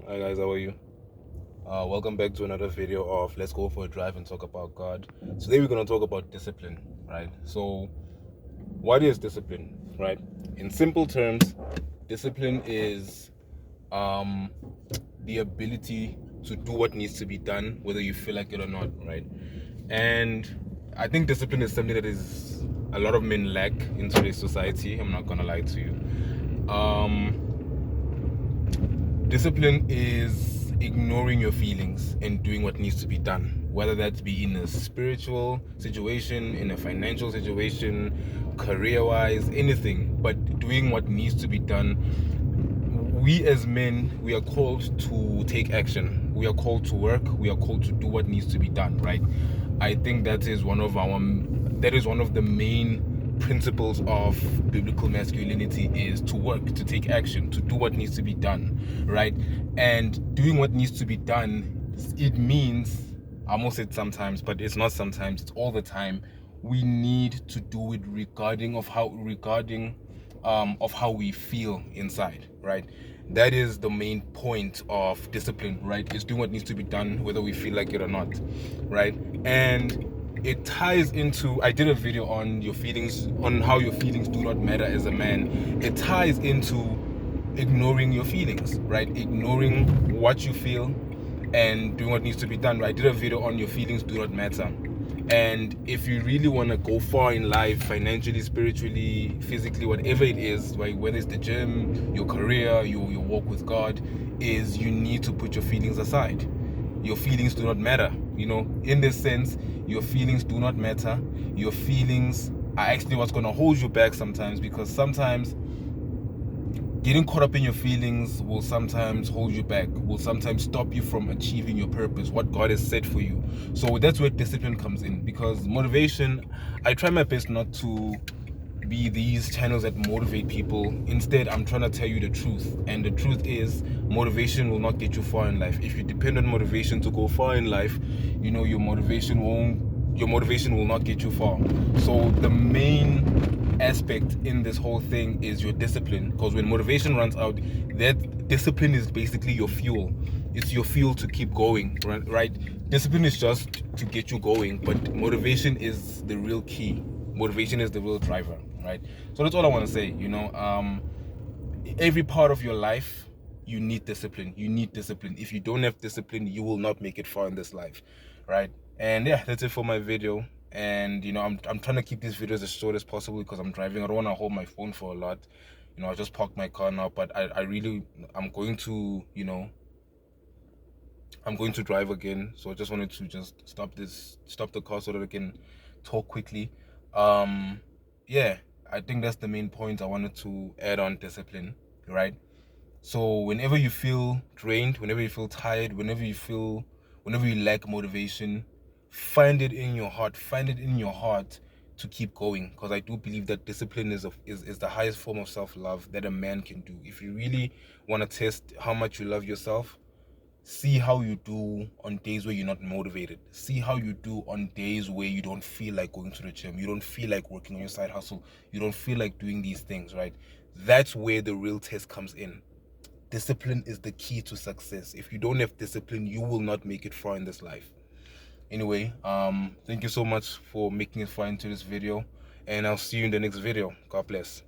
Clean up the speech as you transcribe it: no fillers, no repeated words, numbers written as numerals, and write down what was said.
Hi guys, how are you? Welcome back to another video of Let's Go for a Drive and Talk About God. Today we're going to talk about discipline, right? So, what is discipline, right? In simple terms, discipline is the ability to do what needs to be done, whether you feel like it or not, right? And I think discipline is something that is a lot of men lack in today's society. I'm not going to lie to you. Discipline is ignoring your feelings and doing what needs to be done, whether that be in a spiritual situation, in a financial situation, career-wise, anything, but doing what needs to be done. We as men, we are called to take action. We are called to work. We are called to do what needs to be done, right? I think that is one of the main principles of biblical masculinity, is to work, to take action, to do what needs to be done, right? And doing what needs to be done, it means, I almost said sometimes, but it's not sometimes, it's all the time. We need to do it regarding of how we feel inside, right? That is the main point of discipline, right? Is doing what needs to be done whether we feel like it or not, right? And it ties into, I did a video on your feelings, on how your feelings do not matter as a man. It ties into ignoring your feelings, right? Ignoring what you feel and doing what needs to be done, right? I did a video on your feelings do not matter. And if you really want to go far in life, financially, spiritually, physically, whatever it is, right, whether it's the gym, your career, your walk with God, is you need to put your feelings aside. Your feelings do not matter. In this sense, your feelings do not matter. Your feelings are actually what's going to hold you back sometimes, because sometimes getting caught up in your feelings will sometimes hold you back, will sometimes stop you from achieving your purpose, what God has set for you. So that's where discipline comes in, because motivation, I try my best not to be these channels that motivate people. Instead, I'm trying to tell you the truth. And the truth is, motivation will not get you far in life. If you depend on motivation to go far in life, your motivation will not get you far. So the main aspect in this whole thing is your discipline, because when motivation runs out, that discipline is basically your fuel. It's your fuel to keep going, right? Discipline is just to get you going, but motivation is the real key. Motivation is the real driver, right? So that's all I want to say. Every part of your life, you need discipline. If you don't have discipline, you will not make it far in this life, right? And yeah, that's it for my video. And I'm trying to keep these videos as short as possible, because I'm driving. I don't want to hold my phone for a lot. I just parked my car now, but I'm going to drive again. So I just wanted to just stop the car so that I can talk quickly. Yeah, I think that's the main point I wanted to add on discipline, right? So whenever you feel drained, whenever you feel tired, whenever you lack motivation, find it in your heart to keep going, because I do believe that discipline is the highest form of self-love that a man can do. If you really want to test how much you love yourself, see how you do on days where you're not motivated. See how you do on days where you don't feel like going to the gym, you don't feel like working on your side hustle, you don't feel like doing these things, right? That's where the real test comes in. Discipline is the key to success. If you don't have discipline, you will not make it far in this life. Anyway, thank you so much for making it far into this video, and I'll see you in the next video. God bless.